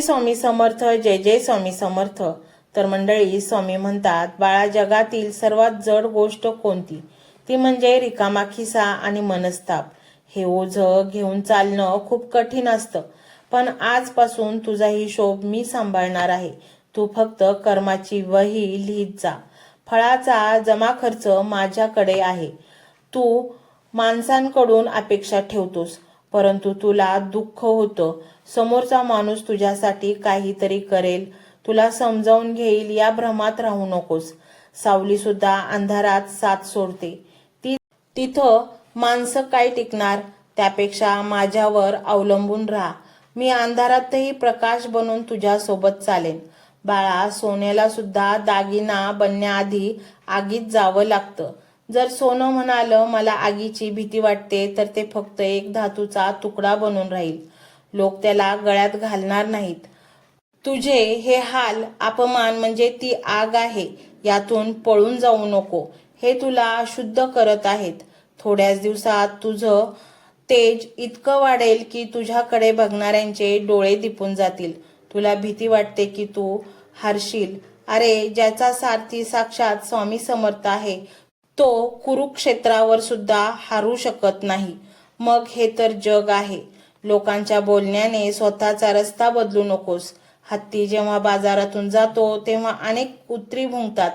श्री स्वामी समर्थ. जय जय स्वामी समर्थ. तर मंडळी, स्वामी म्हणतात, बाळा, जगातील सर्वात जड गोष्ट कोणती? ती म्हणजे रिकामा खिसा आणि मनस्ताप. हे ओझं घेऊन चालणं खूप कठीण असतं. पण आजपासून तुझा हिशोब मी सांभाळणार आहे. तू फक्त कर्माची वही लिहित जा. फळाचा जमा खर्च माझ्याकडे आहे. तू माणसांकडून अपेक्षा ठेवतोस, परंतु तुला दुःख होतं. समोरचा माणूस तुझ्यासाठी काहीतरी करेल, तुला समजावून घेईल, या भ्रमात राहू नकोस. सावली सुद्धा अंधारात साथ सोडते. तिथं माणसं काय टिकणार? त्यापेक्षा माझ्यावर अवलंबून राहा. मी अंधारातही प्रकाश बनून तुझ्या सोबत चालेन. बाळा, सोन्याला सुद्धा दागिना बनण्याआधी आगीत जावं लागतं. जर सोनं म्हणालं मला आगीची भीती वाटते, तर ते फक्त एक धातूचा तुकडा बनून राहील. लोक त्याला गळ्यात घालणार नाहीत. तुझे हे हाल, अपमान म्हणजे ती आग आहे. यातून पळून जाऊ नको. हे तुला शुद्ध करत आहेत. थोड्याच दिवसात तुझं तेज इतकं वाढेल की तुझ्याकडे बघणाऱ्यांचे डोळे दिपून जातील. तुला भीती वाटते की तू हारशील. अरे, ज्याचा सारथी साक्षात स्वामी समर्थ आहे, तो कुरुक्षेत्रावर सुद्धा हारू शकत नाही. मग हे तर जग आहे. लोकांच्या बोलण्याने स्वतःचा रस्ता बदलू नकोस. हत्ती जेव्हा बाजारातून जातो तेव्हा अनेक कुत्री भुंकतात,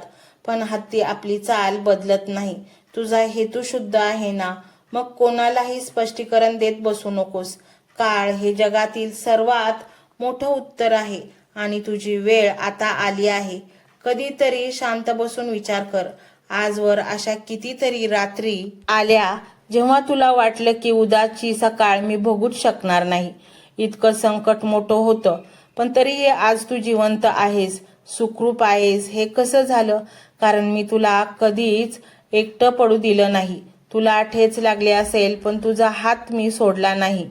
पण हत्ती आपली चाल बदलत नाही. तुझा हेतू शुद्ध आहे ना? मग कोणालाही स्पष्टीकरण देत बसू नकोस. काळ हे जगातील सर्वात मोठं उत्तर आहे आणि तुझी वेळ आता आली आहे. कधीतरी शांत बसून विचार कर. आजवर अशा कितीतरी रात्री आल्या जेव्हा तुला वाटलं की उद्याची सकाळ मी भोगूच शकणार नाही. इतकं संकट मोठं होतं, पण तरीही आज तू जिवंत आहेस, सुखरूप आहेस. हे कसं झालं? कारण मी तुला कधीच एकटं पडू दिलं नाही. तुला ठेच लागली असेल, पण तुझा हात मी सोडला नाही.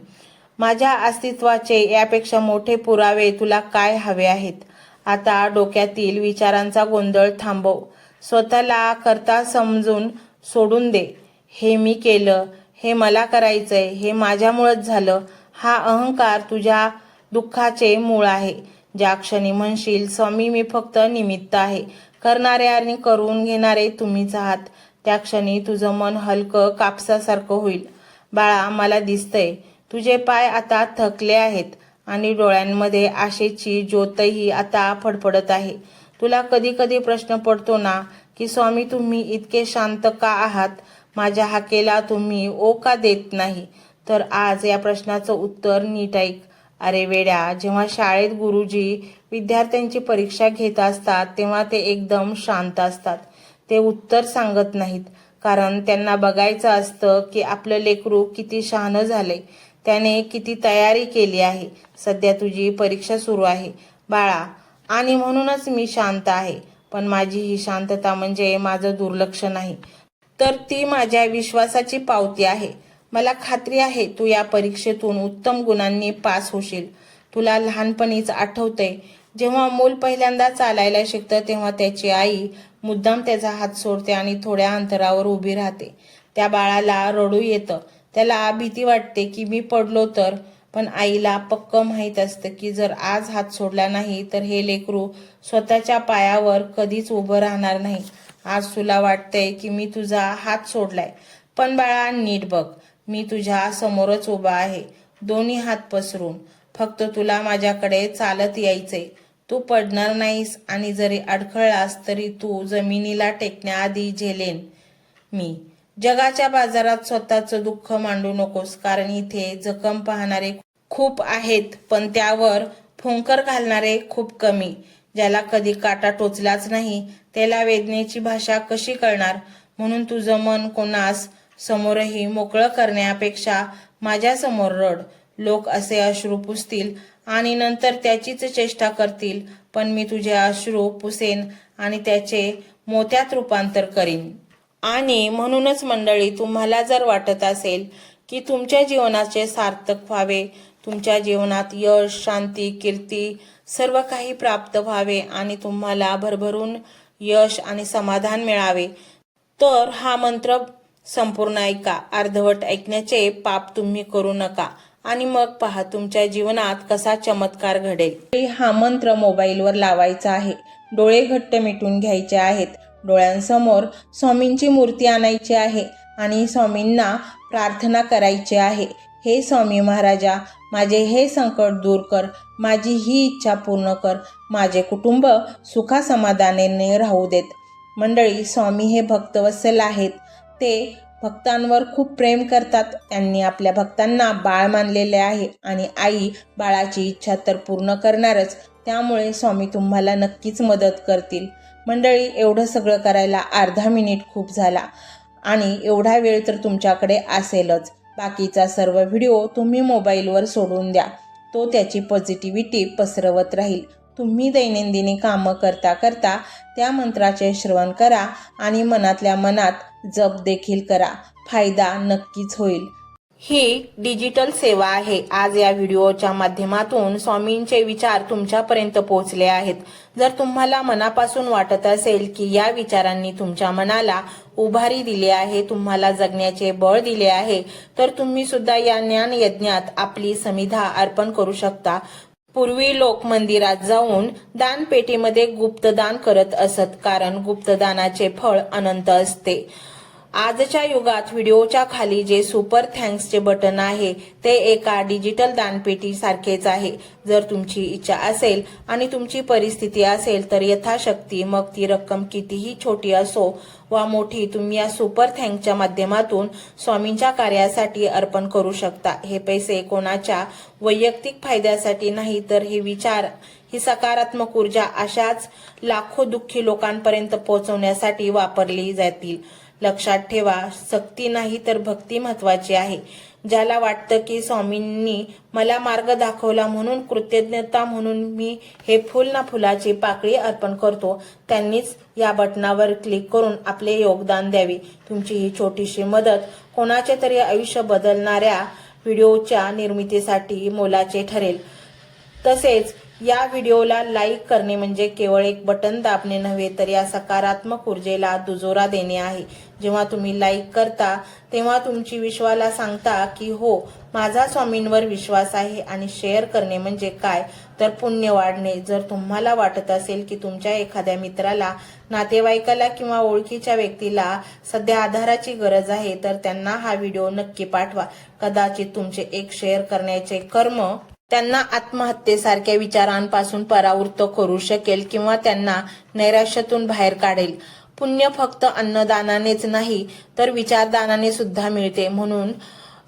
माझ्या अस्तित्वाचे यापेक्षा मोठे पुरावे तुला काय हवे आहेत? आता डोक्यातील विचारांचा गोंधळ थांबव. स्वतःला करता समजून सोडून दे. हे मी केलं, हे मला करायचंय, हे माझ्यामुळंच झालं, हा अहंकार तुझ्या दुःखाचे मूळ आहे. ज्या क्षणी म्हणशील स्वामी मी फक्त निमित्त आहे, करणारे आणि करून घेणारे तुम्हीच आहात, त्या क्षणी तुझं मन हलकं कापसासारखं होईल. बाळा, मला दिसतंय तुझे पाय आता थकले आहेत आणि डोळ्यांमध्ये आशेची ज्योतही आता फडफडत आहे. तुला कधी कधी प्रश्न पडतो ना की स्वामी तुम्ही इतके शांत का आहात? माझ्या हाकेला तुम्ही ओ का देत नाही? तर आज या प्रश्नाचं उत्तर नीट ऐक. अरे वेड्या, जेव्हा शाळेत गुरुजी विद्यार्थ्यांची परीक्षा घेत असतात तेव्हा ते एकदम शांत असतात. ते उत्तर सांगत नाहीत, कारण त्यांना बघायचं असतं की आपलं लेकरू किती शहाणं झालंय, त्याने किती तयारी केली आहे. सध्या तुझी परीक्षा सुरू आहे बाळा, आणि म्हणूनच मी शांत आहे. पण माझी ही शांतता म्हणजे माझं दुर्लक्ष नाही, तर ती माझ्या विश्वासाची पावती आहे. मला खात्री आहे तू या परीक्षेतून उत्तम गुणांनी पास होशील. तुला लहानपणीच आठवतंय, जेव्हा मूल पहिल्यांदा चालायला शिकतं तेव्हा त्याची आई मुद्दाम त्याचा हात सोडते आणि थोड्या अंतरावर उभी राहते. त्या बाळाला रडू येतं. त्याला भीती वाटते की मी पडलो तर, पण आईला पक्क माहीत असतं की जर आज हात सोडला नाही तर हे लेकरू स्वतःच्या पायावर कधीच उभं राहणार नाही. आज तुला वाटतंय की मी तुझा हात सोडलाय, पण बाळा नीट बघ, मी तुझ्या समोरच उभा आहे, दोन्ही हात पसरून. फक्त तुला माझ्याकडे चालत यायचंय. तू पडणार नाहीस आणि जरी अडखळलास तरी तू जमिनीला टेकण्याआधी झेलेन मी. जगाच्या बाजारात स्वतःचं दुःख मांडू नकोस, कारण इथे जखम पाहणारे खूप आहेत, पण त्यावर फुंकर घालणारे खूप कमी. ज्याला कधी काटा टोचलाच नाही त्याला वेदनेची भाषा कशी कळणार? म्हणून तुझं मन कोणास समोरही मोकळं करण्यापेक्षा माझ्या समोर रड. लोक असे अश्रू पुसतील आणि नंतर त्याचीच चेष्टा करतील, पण मी तुझे अश्रू पुसेन आणि त्याचे मोत्यात रूपांतर करीन. आणि म्हणूनच मंडळी, तुम्हाला जर वाटत असेल की तुमच्या जीवनाचे सार्थक व्हावे, तुमच्या जीवनात यश, शांती, कीर्ती सर्व काही प्राप्त व्हावे आणि तुम्हाला भरभरून यश आणि समाधान मिळावे, तर हा मंत्र संपूर्ण ऐका. अर्धवट ऐकण्याचे पाप तुम्ही करू नका. आणि मग पहा तुमच्या जीवनात कसा चमत्कार घडेल। हा मंत्र मोबाईलवर लावायचा आहे, डोळे घट्ट मिटून घ्यायचे आहेत, डोळ्यांसमोर स्वामींची मूर्ती आणायची आहे आणि स्वामींना प्रार्थना करायची आहे, हे स्वामी महाराजा, माझे हे संकट दूर कर, माझी ही इच्छा पूर्ण कर, माझे कुटुंब सुखासमाधानाने राहू देत। मंडळी, स्वामी हे भक्तवत्सल आहेत, ते भक्तांवर खूप प्रेम करतात। त्यांनी आपल्या भक्तांना बाळ मानलेले आहे आणि आई बाळाची इच्छा तर पूर्ण करणारच, त्यामुळे स्वामी तुम्हाला नक्कीच मदत करतील। मंडळी, एवढं सगळं करायला अर्धा मिनिट खूप झाला आणि एवढा वेळ तर तुमच्याकडे असेलच। बाकीचा सर्व व्हिडिओ तुम्ही मोबाईलवर सोडून द्या, तो त्याची पॉझिटिव्हिटी पसरवत राहील। तुम्ही दैनंदिनी कामं करता करता त्या मंत्राचे श्रवण करा आणि मनातल्या मनात जप देखील करा, फायदा नक्कीच होईल। ही डिजिटल सेवा आहे। आज या व्हिडिओच्या माध्यमातून स्वामींचे विचार तुमच्यापर्यंत पोहोचले आहेत। जर तुम्हाला मनापासून वाटत असेल की या विचारांनी तुमच्या मनाला उभारी दिली आहे, तुम्हाला जगण्याचे बळ दिले आहे, तर तुम्ही सुद्धा या ज्ञान यज्ञात आपली समिधा अर्पण करू शकता। पूर्वी लोक मंदिरात जाऊन दानपेटीमध्ये गुप्तदान करत असत, कारण गुप्तदानाचे फळ अनंत असते। आजच्या युगात व्हिडिओच्या खाली जे सुपर थँक्सचे बटन आहे ते एका डिजिटल दानपेटी सारखेच आहे। जर तुमची इच्छा असेल आणि तुमची परिस्थिती असेल तर यथाशक्ती, मग ती रक्कम कितीही छोटी असो वा मोठी, तुम्ही या सुपर थँक्सच्या माध्यमातून स्वामींच्या कार्यासाठी अर्पण करू शकता। हे पैसे कोणाच्या वैयक्तिक फायद्यासाठी नाही, तर हे विचार, ही सकारात्मक ऊर्जा अशाच लाखो दुःखी लोकांपर्यंत पोहोचवण्यासाठी वापरली जातील। लक्षात ठेवा, सक्ती नाही तर भक्ती महत्वाची आहे। ज्याला वाटतं की स्वामींनी मला मार्ग दाखवला म्हणून कृतज्ञता म्हणून मी हे फुल ना फुलाची पाकळी अर्पण करतो, त्यांनीच या बटनावर क्लिक करून आपले योगदान द्यावे। तुमची ही छोटीशी मदत कोणाचे तरी आयुष्य बदलणाऱ्या व्हिडिओच्या निर्मितीसाठी मोलाचे ठरेल। तसेच या व्हिडिओला लाईक करणे म्हणजे केवळ एक बटन दाबणे नव्हे, तर या सकारात्मक ऊर्जेला दुजोरा देणे आहे। जेव्हा तुम्ही लाईक करता तेव्हा तुमची विश्वाला सांगता की हो, माझा स्वामींवर विश्वास आहे। आणि शेअर करणे म्हणजे काय, तर पुण्य वाढणे। जर तुम्हाला वाटत असेल की तुमच्या एखाद्या मित्राला, नातेवाईकाला किंवा ओळखीच्या व्यक्तीला सध्या आधाराची गरज आहे, तर त्यांना हा व्हिडिओ नक्की पाठवा। कदाचित तुमचे एक शेअर करण्याचे कर्म त्यांना आत्महत्येसारख्या विचारांपासून परावृत्त करू शकेल किंवा त्यांना नैराश्यातून बाहेर काढेल। पुण्य फक्त अन्नदानानेच नाही, तर विचारदानाने सुद्धा मिळते। म्हणून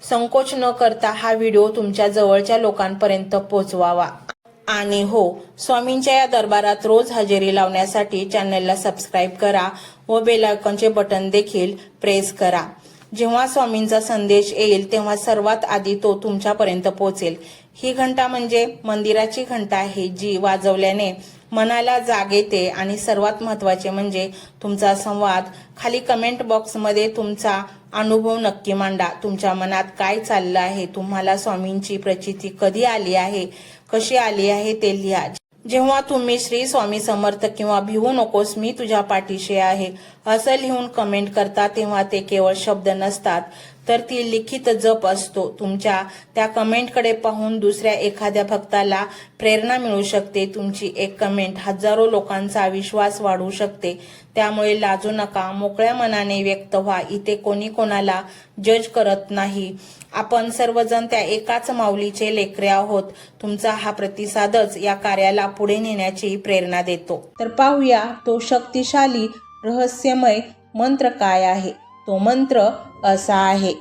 संकोच न करता हा व्हिडिओ तुमच्या जवळच्या लोकांपर्यंत पोहोचवावा। आणि हो, स्वामींच्या या दरबारात रोज हजेरी लावण्यासाठी चॅनलला सबस्क्राईब करा व बेल आयकॉनचे बटन देखील प्रेस करा। जेव्हा स्वामींचा संदेश येईल तेव्हा सर्वात आधी तो तुमच्यापर्यंत पोहोचेल। ही घंटा म्हणजे मंदिराची घंटा आहे, जी वाजवल्याने मनाला जाग येते। आणि सर्वात महत्त्वाचे म्हणजे तुमचा संवाद। खाली कमेंट बॉक्समध्ये तुमचा अनुभव नक्की मांडा। तुमच्या मनात काय चाललं आहे, तुम्हाला स्वामींची प्रचिती कधी आली आहे, कशी आली आहे ते लिहा। जेव्हा तुम्ही श्री स्वामी समर्थ किंवा भिवू नकोस मी तुझ्या पाठीशी आहे असं लिहून कमेंट करता, तेव्हा ते केवळ शब्द नसतात, तर ती लिखित जप असतो। तुमच्या त्या कमेंटकडे पाहून दुसऱ्या एखाद्या भक्ताला प्रेरणा मिळू शकते। तुमची एक कमेंट हजारो लोकांचा विश्वास वाढवू शकते। त्यामुळे लाजू नका, मोकळ्या मनाने व्यक्त व्हा। इथे कोणी कोणाला जज करत नाही, आपण सर्वजण त्या एकाच माऊलीचे लेकरे आहोत। तुमचा हा प्रतिसादच या कार्याला पुढे नेण्याची प्रेरणा देतो। तर पाहूया तो शक्तिशाली रहस्यमय मंत्र काय आहे। तो मंत्र असा आहे,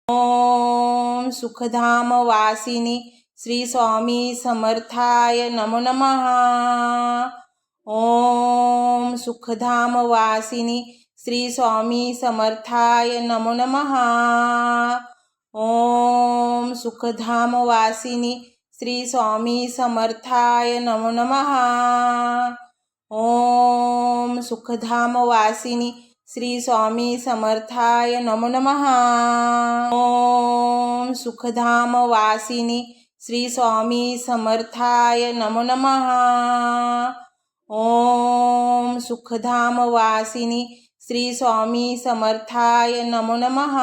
ओम सुखधाम वासिनी श्री स्वामी समर्थाय नमो नमः। ओम सुखधाम वासिनी श्री स्वामी समर्थाय नमो नमः। ओम सुखधाम वासिनी श्री स्वामी समर्थाय नमो नमः। ओम सुखधाम वासिनी श्री स्वामी समर्थाय नमो नमः। ओम सुखधाम वासिनी श्री स्वामी समर्थाय नमो नमः। ओम सुखधाम वासिनी श्री स्वामी समर्थाय नमो नमः।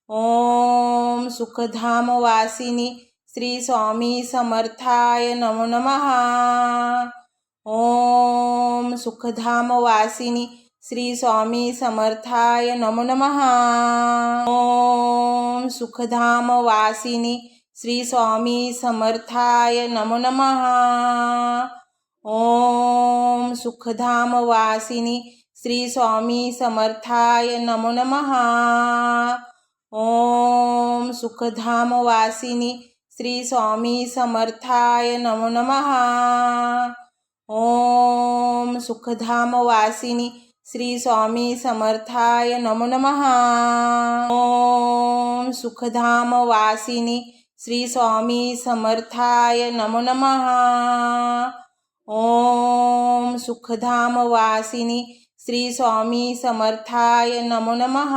ओम सुखधाम वासिनी श्री स्वामी समर्थाय नमो नमः। ओम सुखधाम वासिनी श्री स्वामी समर्थाय नमो नमः। ओम सुखधाम वासिनी श्री स्वामी समर्थाय नमो नमः। ओम सुखधाम वासिनी श्री स्वामी समर्थाय नमो नमः। ओम सुखधाम वासिनी श्री स्वामी समर्थाय नमो नमः। ओम सुखधाम वासिनी श्री स्वामी समर्थाय नमो नमः। ओम सुखधाम वासिनी श्री स्वामी समर्थाय नमो नमः। ओम सुखधाम वासिनी श्री स्वामी समर्थाय नमो नमः।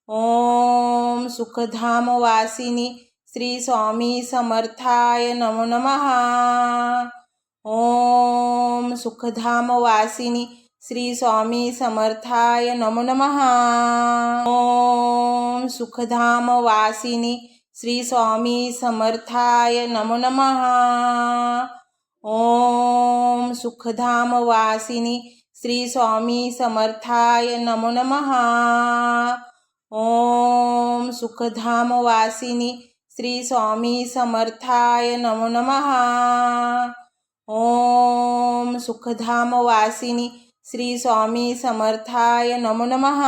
ओम सुखधाम वासिनी श्री स्वामी समर्थाय नमो नमः। ओम सुखधाम वासिनी श्री स्वामी समर्थाय नमो नमः। ओम सुखधाम वासिनी श्री स्वामी समर्थाय नमो नमः। ओम सुखधाम वासिनी श्री स्वामी समर्थाय नमो नमः। ओम सुखधाम वासिनी श्री स्वामी समर्थाय नमो नमः। ओम सुखधाम वासिनी श्री स्वामी समर्थाय नमो नमः।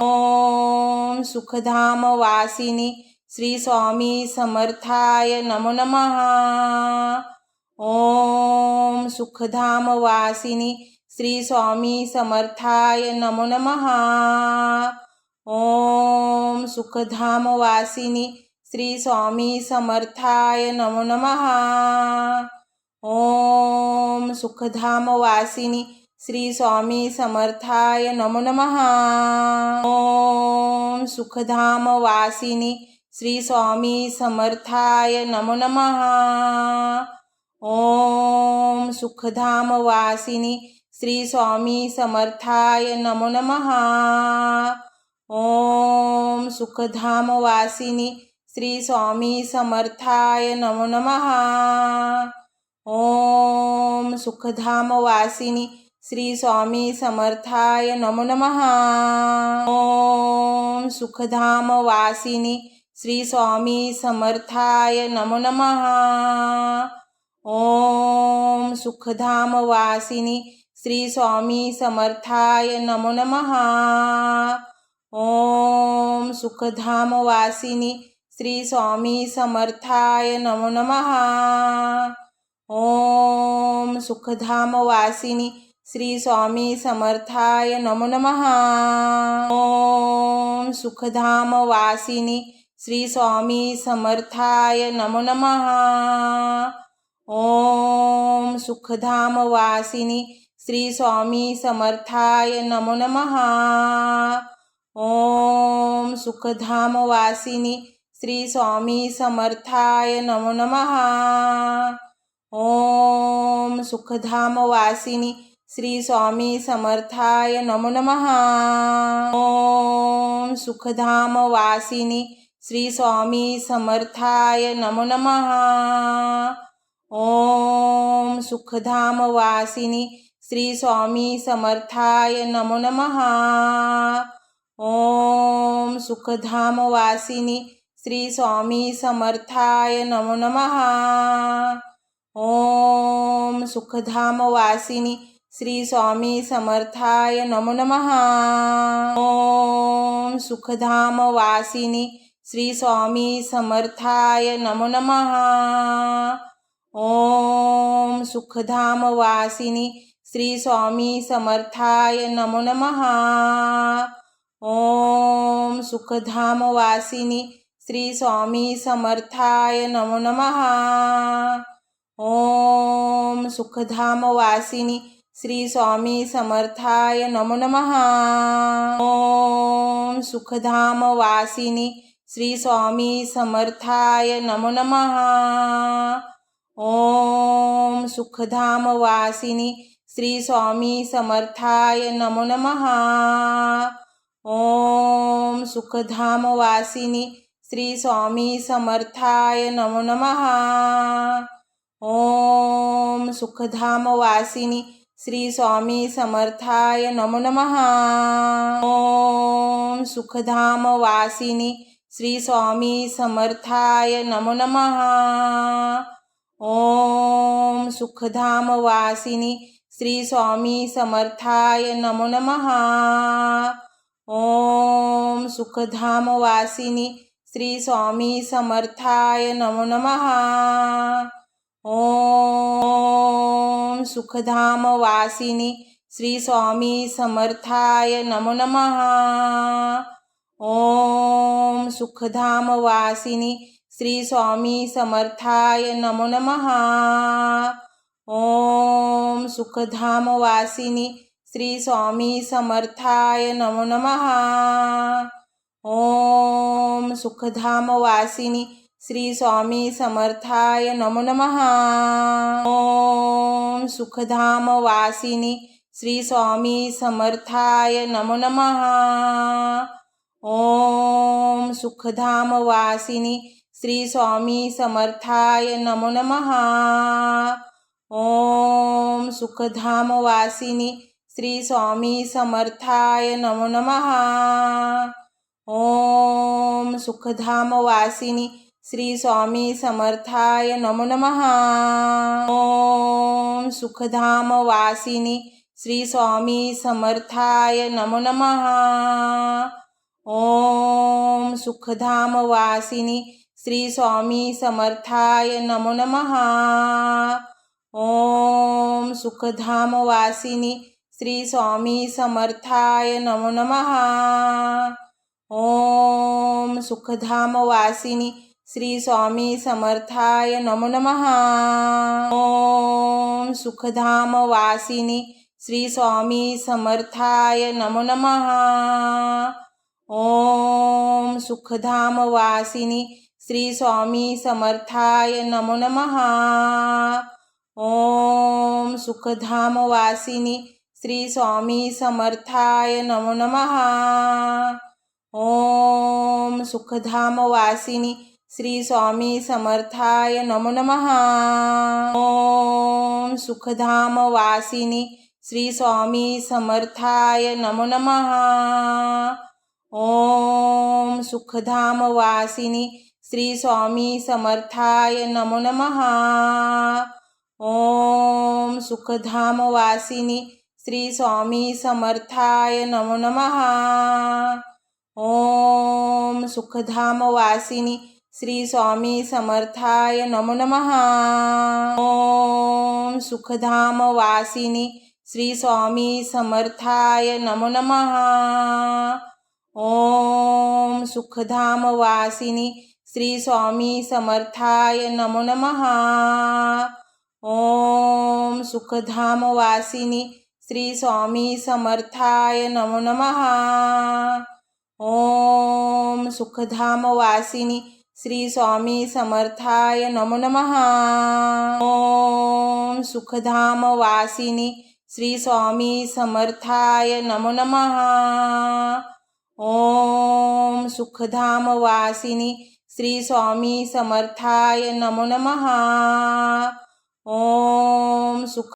ओम सुखधाम वासिनी श्री स्वामी समर्थाय नमो नमः। ओम सुखधाम वासिनी श्री स्वामी समर्थाय नमो नमः। ओम सुखधाम वासिनी श्री स्वामी समर्थाय नमो नमः। ओम सुखधाम वासिनी श्री स्वामी समर्थाय नमो नमः। ओम सुखधाम वासिनी श्री स्वामी समर्थाय नमो नमः। ओम सुखधाम वासिनी श्री स्वामी समर्थाय नमो नमः। ओम सुखधाम वासिनी श्री स्वामी समर्थाय नमो नमः। ओम सुखधाम वासिनी श्री स्वामी समर्थाय नमो नमः। ओम सुखधाम वासिनी श्री स्वामी समर्थाय नमो नमः। ओम सुखधाम वासिनी श्री स्वामी समर्थाय नमो नमः। ओम सुखधाम वासिनी श्री स्वामी समर्थाय नमो नमः। ओम सुखधाम वासिनी श्री स्वामी समर्थाय नमो नमः। ओम सुखधाम वासिनी श्री स्वामी समर्थाय नमो नमः। ओम सुखधाम वासिनी श्री स्वामी समर्थाय नमो नमः। ओम सुखधाम वासिनी श्री स्वामी समर्थाय नमो नमः। ओम सुखधाम वासिनी श्री स्वामी समर्थाय नमो नमः। ओम सुखधाम वासिनी श्री स्वामी समर्थाय नमो नमः। ओम सुखधाम वासिनी श्री स्वामी समर्थाय नमो नमः। ओम सुखधाम वासिनी श्री स्वामी समर्थाय नमो नमः। ओम सुखधाम वासिनी श्री स्वामी समर्थाय नमो नमः। ओम सुखधाम वासिनी श्री स्वामी समर्थाय नमो नमः। ओम सुखधाम वासिनी श्री स्वामी समर्थाय नमो नमः। ओम सुखधाम वासिनी श्री स्वामी समर्थाय नमो नमः। ओम सुखधाम वासिनी श्री स्वामी समर्थाय नमो नमः। ओम सुखधाम वासिनी श्री स्वामी समर्थाय नमो नमः। ओम सुखधाम वासिनी श्री स्वामी समर्थाय नमो नमः। ओम सुखधाम वासिनी श्री स्वामी समर्थाय नमो नमः। ओम सुखधाम वासिनी श्री स्वामी समर्थाय नमो नमः। ओम सुखधाम वासिनी श्री स्वामी समर्थाय नमो नमः। ओम सुखधाम वासिनी श्री स्वामी समर्थाय नमो नमः। ओम सुखधाम वासिनी श्री स्वामी समर्थाय नमो नमः। ओम सुखधाम वासिनी श्री स्वामी समर्थाय नमो नमः। ओम सुखधाम वासिनी श्री स्वामी समर्थाय नमो नमः। ओम सुखधाम वासिनी श्री स्वामी समर्थाय नमो नमः। ओम सुखधाम वासिनी श्री स्वामी समर्थाय नमो नमः। ओम सुखधाम वासिनी श्री स्वामी समर्थाय नमो नमः। ओम सुखधाम वासिनी श्री स्वामी समर्थाय नमो नमः। ओम सुखधाम वासिनी श्री स्वामी समर्थाय नमो नमः। ओम सुखधाम वासिनी श्री स्वामी समर्थाय नमो नमः। ओम सुखधाम वासिनी श्री स्वामी समर्थाय नमो नमः। ओम सुखधाम वासिनी श्री स्वामी समर्थाय नमो नमः। ओम सुखधाम वासिनी श्री स्वामी समर्थाय नमो नमः। ओम सुखधाम वासिनी श्री स्वामी समर्थाय नमो नमः। ओम सुखधाम वासिनी श्री स्वामी समर्थाय नमो नमः। ओम सुखधाम वासिनी श्री स्वामी समर्थाय नमो नमः। ओम सुखधाम वासिनी श्री स्वामी समर्थाय नमो नमः। ओम सुखधाम वासिनी श्री स्वामी समर्थाय नमो नमः। ओम सुखधाम वासिनी श्री स्वामी समर्थाय नमो नमः। ओम सुखधाम वासिनी श्री स्वामी समर्थाय नमो नमः। ओम सुखधाम वासिनी श्री स्वामी समर्थाय नमो नमः। ओम सुखधाम वासिनी श्री स्वामी समर्थाय नमो नमः। ओम सुखधाम वासिनी श्री स्वामी समर्थाय नमो नमः। ओम सुखधाम वासिनी श्री स्वामी समर्थाय नमो नमः। ओम सुखधाम वासिनी श्री स्वामी समर्थाय नमो नमः। ओम सुखधाम वासिनी श्री स्वामी समर्थाय नमो नमः। ओम सुखधाम वासिनी श्री स्वामी समर्थाय नमो नमः। ओम सुखधाम वासिनी श्री स्वामी समर्थाय नमो नमः। ओम सुख